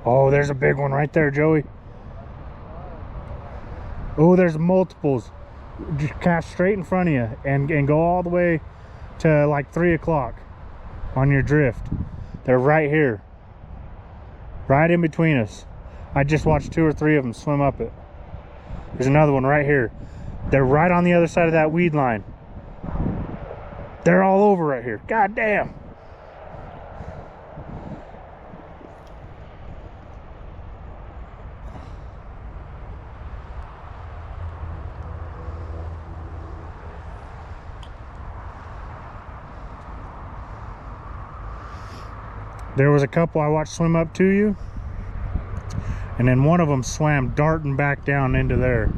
Oh, there's a big one right there, Joey. Oh, there's multiples. Just cast straight in front of you and go all the way to like 3 o'clock on your drift. They're right here. Right in between us. I just watched 2 or 3 of them swim up it. There's another one right here. They're right on the other side of that weed line. They're all over right here. God damn. There was a couple I watched swim up to you, and then one of them swam darting back down into there.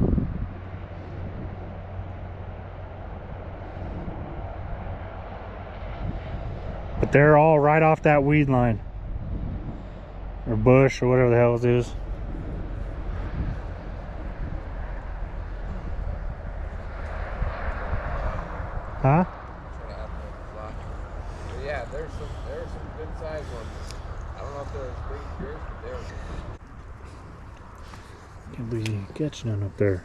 But they're all right off that weed line, or bush, or whatever the hell it is. Huh? Yeah, there's some good sized ones. I don't know if they're spring fish, but they're. Can't believe you ain't catching none up there.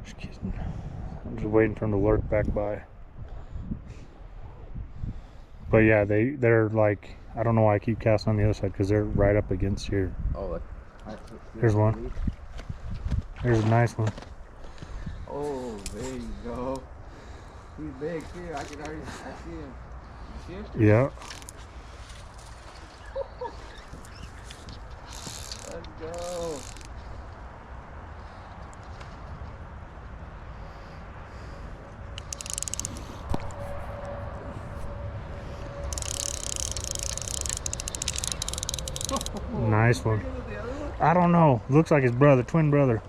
Just kidding. I'm just waiting for them to lurk back by. But yeah, they're like, I don't know why I keep casting on the other side, because they're right up against here. Oh, look. There's one. There's a nice one. Oh, there you go. He's big too. I see him. You see him? Yeah. Let's go. Nice one. I don't know. Looks like his brother, twin brother.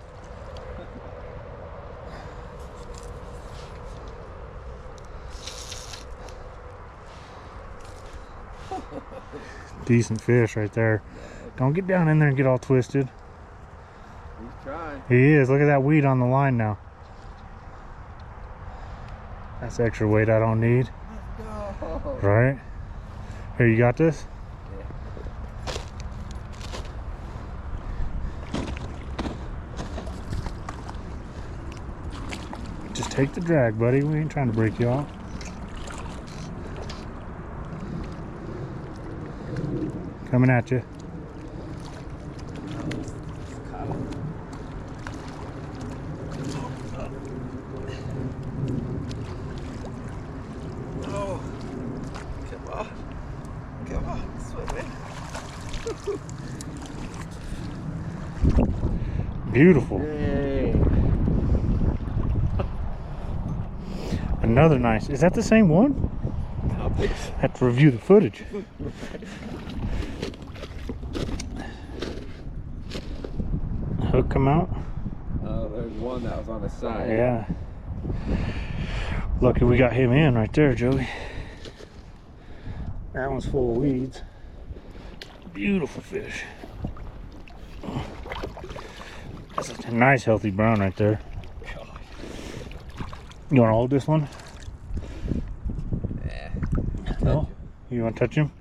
Decent fish right there. Don't get down in there and get all twisted. He's trying. He is. Look at that weed on the line now. That's extra weight I don't need. Let's go. Right? Here, you got this? Just take the drag, buddy. We ain't trying to break you off. Coming at you. Oh, come on. Come on, swim in. Beautiful. Yay. Another nice. Is that the same one? Have to review the footage. Hook come out? There's one that was on the side. Yeah. Lucky we got him in right there, Joey. That one's full of weeds. Beautiful fish. That's a nice healthy brown right there. You want to hold this one? Yeah. No? You want to touch him?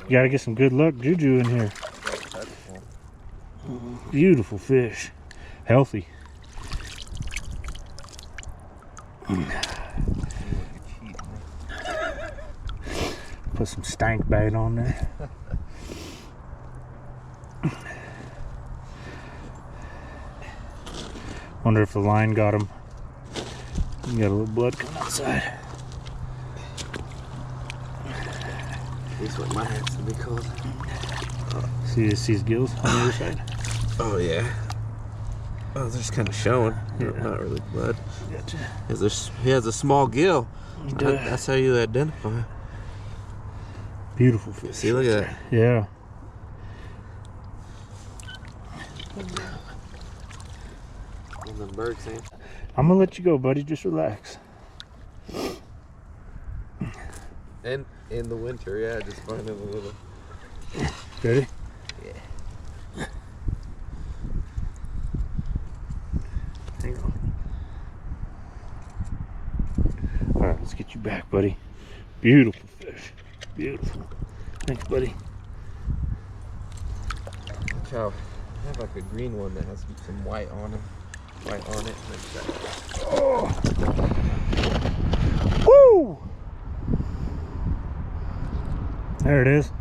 You got to get some good luck juju in here. Beautiful fish. Healthy. Put some stank bait on there. Wonder if the line got him. You got a little blood coming outside. He's what my hands to be called. See his gills on the other side? Oh yeah. Oh, they're just kind of showing. Yeah. Not really blood. Gotcha. He has a small gill. He does. That's how you identify. Beautiful fish. See, look at that. Yeah. And the bird saying. I'm gonna let you go, buddy. Just relax. And in the winter, yeah, just finding a little. Ready? Yeah. Hang on. All right, let's get you back, buddy. Beautiful fish. Beautiful. Thanks, buddy. Watch out. I have like a green one that has some white on it. White on it. Oh. Woo! There it is.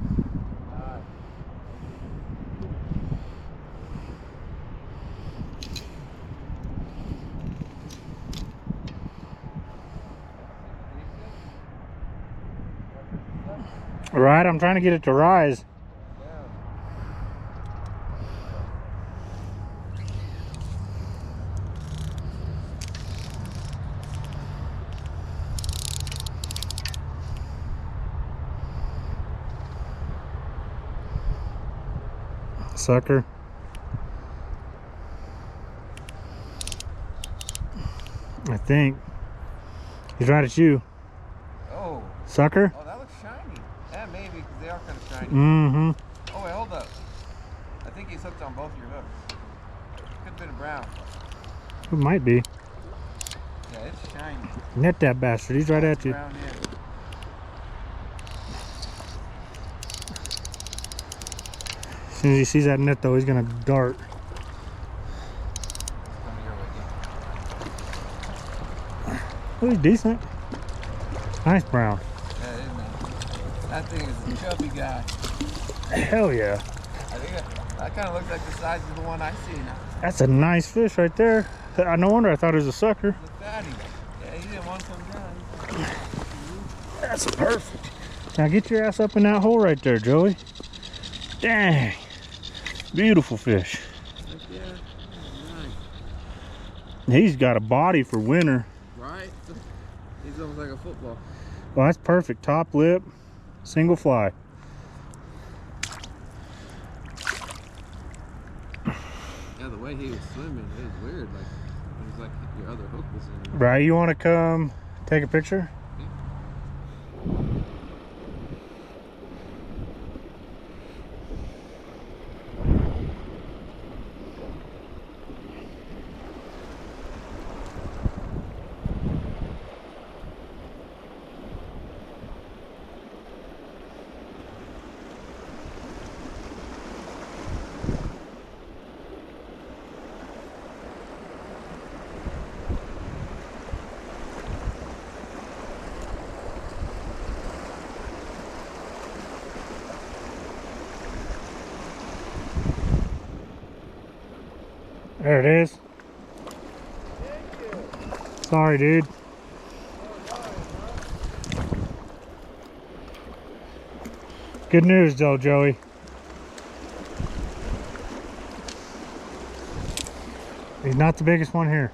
Right, I'm trying to get it to rise. Sucker. I think. He's right at you. Oh. Sucker? Oh, that looks shiny. Yeah, maybe, because they are kind of shiny. Mm-hmm. Oh, wait, hold up. I think he's hooked on both your hooks. Could have been a brown. It might be. Yeah, it's shiny. Net that bastard. He's right at you. Brown head. As soon as he sees that net, though, he's going to dart. Come here with you. Oh, he's decent. Nice brown. Yeah, it is nice. That thing is a chubby guy. Hell yeah. I think that kind of looks like the size of the one I see now. That's a nice fish right there. No wonder I thought it was a sucker. It's a fatty. Yeah, he didn't want some down. That's perfect. Now get your ass up in that hole right there, Joey. Dang. Beautiful fish. Yeah, nice. He's got a body for winter. Right? He's almost like a football. Well, that's perfect. Top lip, single fly. Yeah, the way he was swimming, it was weird. Like, it was like your other hook was in there. Right, you want to come take a picture? There it is. Sorry, dude. Good news, though, Joey. He's not the biggest one here.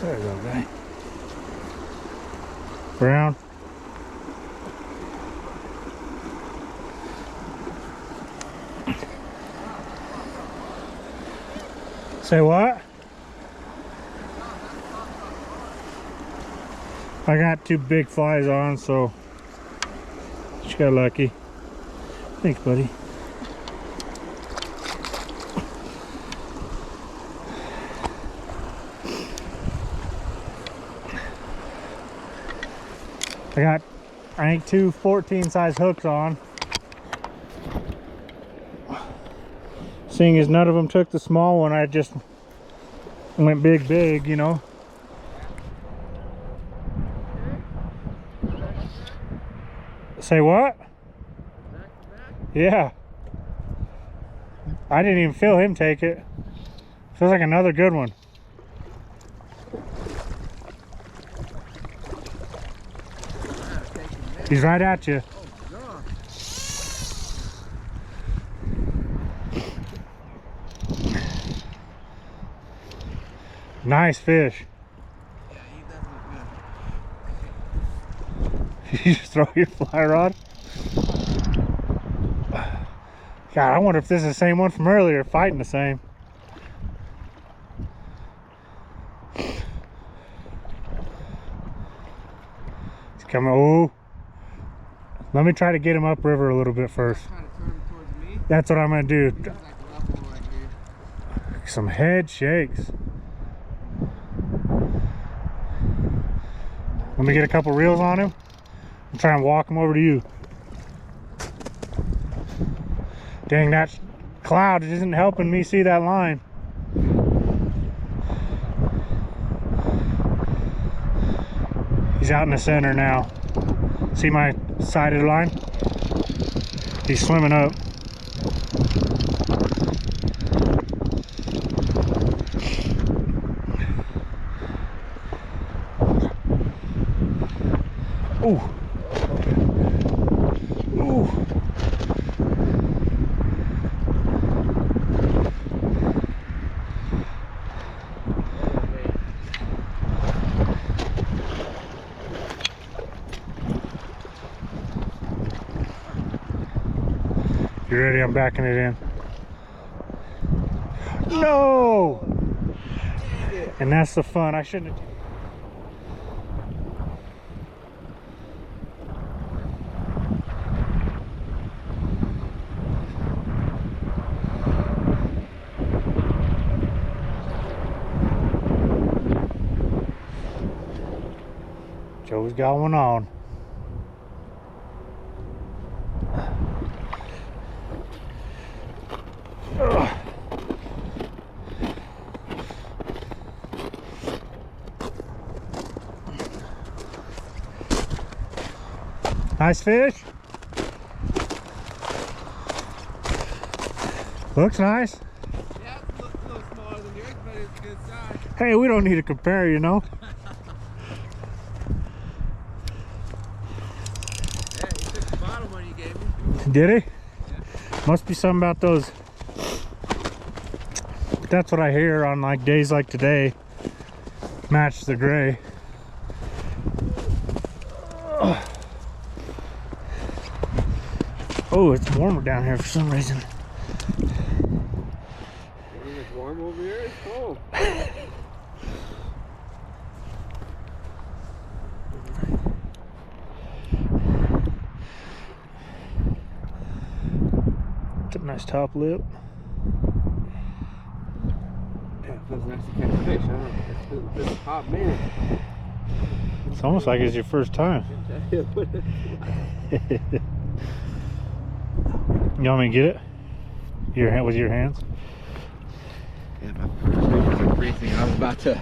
There you go, guy. Brown. Say what? I got two big flies on, so she got lucky. Thanks, buddy. I got, I think, two 14 size hooks on. Seeing as none of them took the small one, I just went big, you know. Say what? Yeah. I didn't even feel him take it. Feels like another good one. He's right at you. Nice fish. Yeah, he does look good. You just throw your fly rod? God, I wonder if this is the same one from earlier, fighting the same. It's coming. Oh, let me try to get him upriver a little bit first. Trying to turn him towards me. That's what I'm gonna do. He's like level right here. Some head shakes. Let me get a couple reels on him and try and walk him over to you. Dang, that cloud isn't helping me see that line. He's out in the center now. See my sighted line? He's swimming up. Ooh. Ooh. You ready? I'm backing it in. No! And that's the fun. I shouldn't have. Joe's got one on. Ugh. Nice fish. Looks nice. Yeah, it looks a little smaller than yours, but it's a good size. Hey, we don't need to compare, you know. Yeah, you took the bottom one you gave me. Did he? Yeah. Must be something about those. That's what I hear on like days like today. Match the gray. Oh, it's warmer down here for some reason. It's warm over here. It's cold. It's a nice top lip. Yeah, it feels nice to catch a fish. I don't know. It's been a hot minute. It's almost like it's your first time. You want me to get it? Your hand with your hands? Yeah, my fingers are freezing. I was about to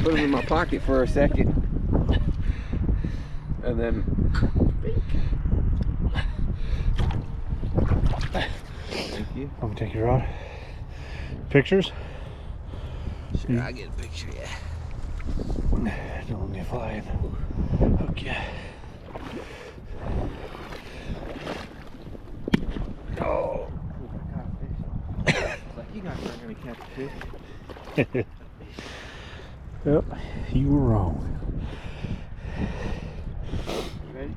put them in my pocket for a second. And then thank you. I'm gonna take your rod. Pictures? Sure, I get a picture, yeah. Don't let me fly in. Okay. Oh. It's like you guys aren't gonna catch a fish. Yep, you were wrong. You ready?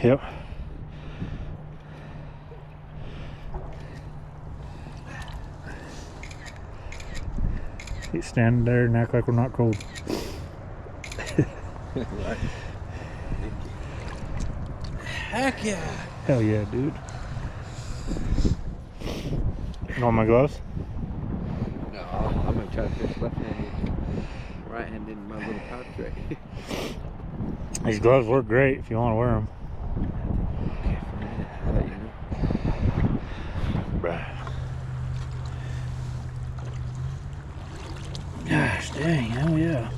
Yep. Keep standing there and act like we're not cold. Right. Heck yeah. Hell yeah, dude. You want my gloves? No, I'm gonna try to fish left-handed, right-handed in my little pouch right here. These gloves work great if you want to wear them. Okay, for a minute, I'll let you know. Gosh dang, hell yeah.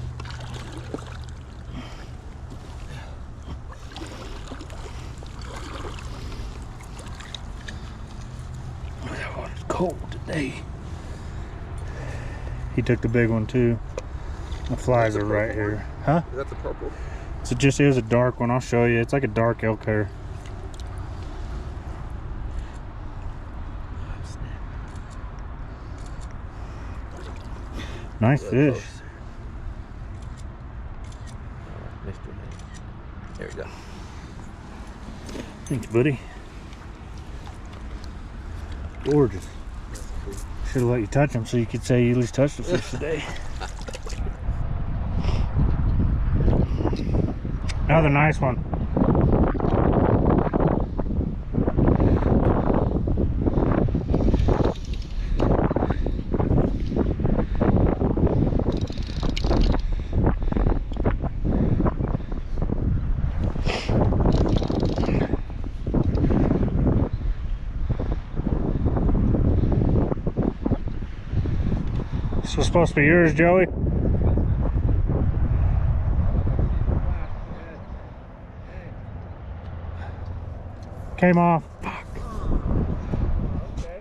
That water's cold today. He took the big one too. The flies are right here. Huh? That's a purple. So just is a dark one. I'll show you. It's like a dark elk hair. Nice fish. Mr. Man. There we go. Thanks, buddy. Gorgeous. Should have let you touch them so you could say you at least touched the fish today. Another nice one. This was supposed to be yours, Joey. Came off. Fuck. Okay.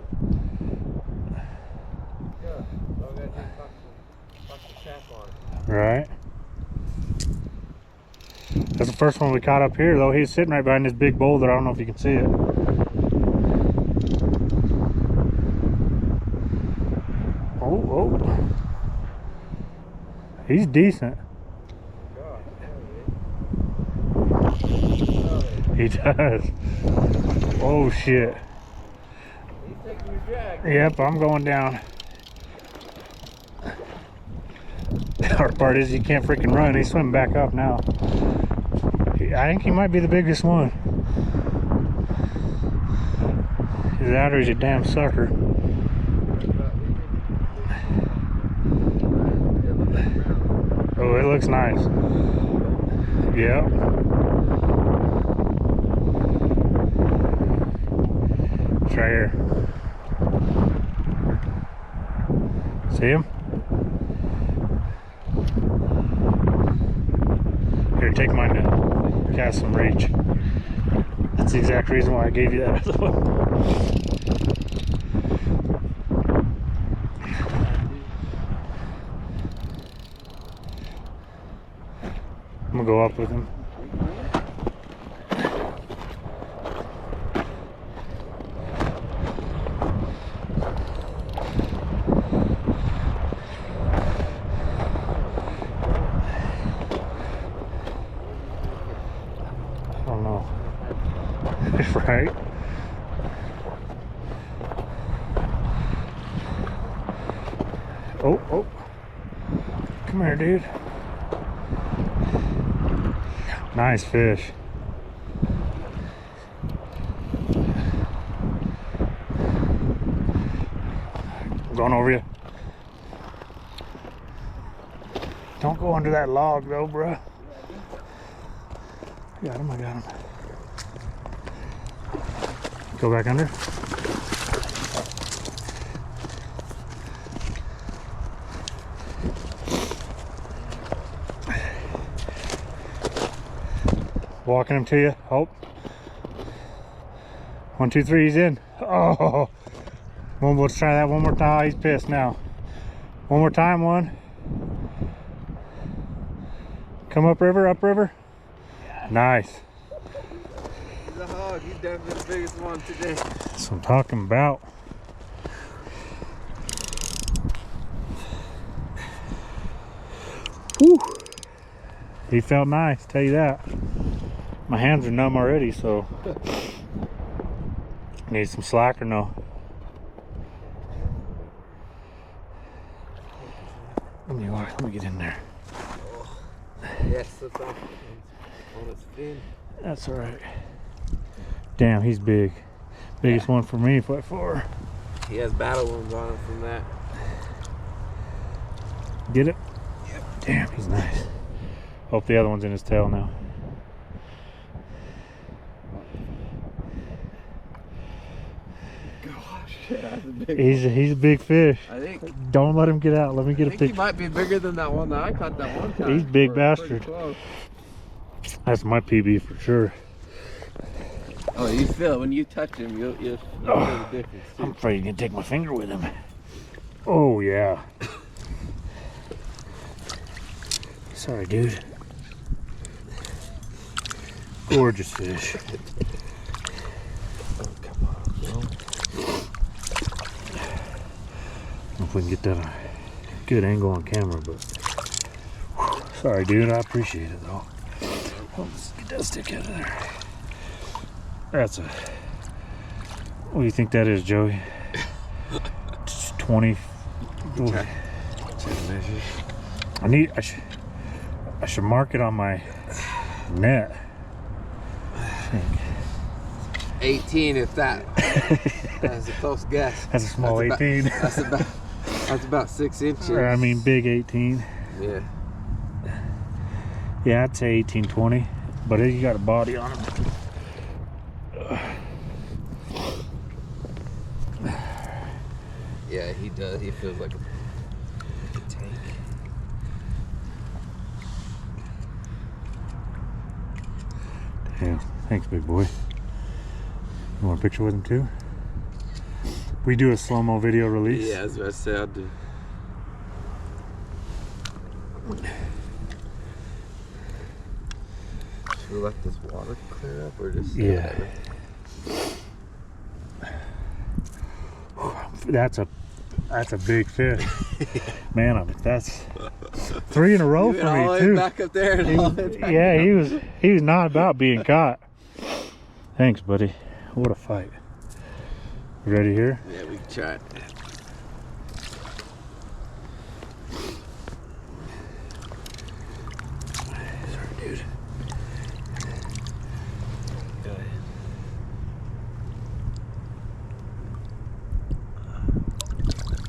Good. So I gotta fuck the tap on. Right. That's the first one we caught up here, though. He's sitting right behind this big boulder. I don't know if you can see it. Oh, oh. He's decent. He does. Oh shit. He's taking your drag. Yep, I'm going down. The hard part is he can't freaking run. He's swimming back up now. I think he might be the biggest one. He's out or he's a damn sucker. Oh, it looks nice. Yep. It's right here. See him? Here, take my net. Cast some reach. That's the exact reason why I gave you that other one. I'm gonna go up with him. I don't know. Right? Oh, oh. Come here, dude. Nice fish. I'm going over you. Don't go under that log though, bruh. I got him, I got him. Go back under. Walking him to you. Oh. 1, 2, 3, he's in. Oh. Let's try that one more time. Oh, he's pissed now. One more time, one. Come up river, up river. Yeah. Nice. He's a hog. He's definitely the biggest one today. That's what I'm talking about. Whew. He felt nice, tell you that. My hands are numb already, so need some slack or no? Let me get in there. Oh. Yes, that's on its fin. That's all right. Damn, he's big. Biggest one for me by far. He has battle wounds on him from that. Get it? Yep. Damn, he's nice. Hope the other one's in his tail now. He's a big fish. I think. Don't let him get out. Let me get a picture. He might be bigger than that one that I caught that one time. He's big bastard. That's my PB for sure. Oh, you feel when you touch him, you'll feel the difference too. I'm afraid he's gonna take my finger with him. Oh yeah. Sorry, dude. Gorgeous fish. Come on, bro. I don't know if we can get that a good angle on camera, but whew, sorry, dude. I appreciate it though. Let's get that stick out of there. That's a. What do you think that is, Joey? 20. Check measure. I should mark it on my net. 18, if that. That's a close guess. That's a small 18. That's about 6 inches. Or, I mean, big 18. Yeah. Yeah, I'd say 18, 20. But you got a body on him. Yeah, he does. He feels like a tank. Damn. Thanks, big boy. You want a picture with him too? We do a slow-mo video release. Yeah, that's what I said I'll do. Should we let this water clear up or just Yeah. That's a big fish. Man, I mean, that's 3 in a row for me too. Back up there and all the way back Yeah, down. he was not about being caught. Thanks, buddy. What a fight. Ready here? Yeah, we can try it. Sorry, dude. Go ahead.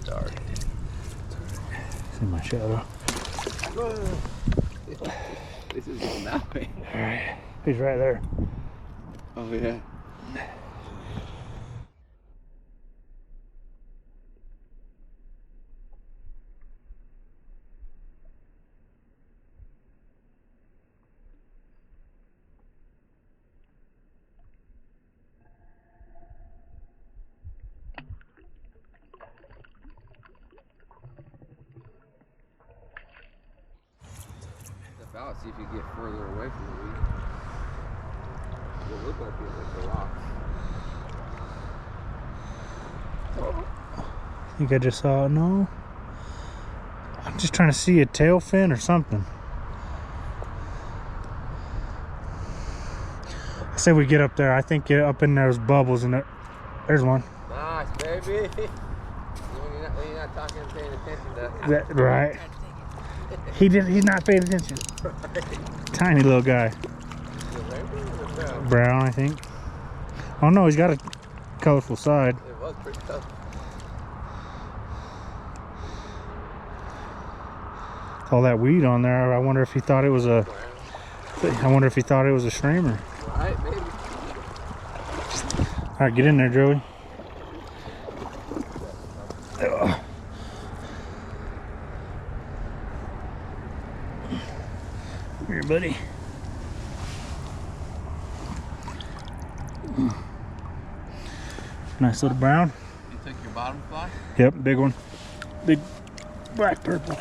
Dark. See my shadow. This is going that way. Alright. He's right there. Oh, yeah. Out, see if you get further away from the weed. It'll look like it with the rocks. I think I just saw it. No. I'm just trying to see a tail fin or something. I say we get up there. I think get up in those bubbles and there's one. Nice, baby. when you're not talking and paying attention to That, right. He's not paying attention. Tiny little guy. Brown, I think. Oh no, he's got a colorful side. It was pretty tough. All that weed on there. I wonder if he thought it was a. I wonder if he thought it was a streamer. Right, maybe. All right, get in there, Joey. Here, buddy. Nice little brown. You took your bottom fly? Yep, big one. Big black purple.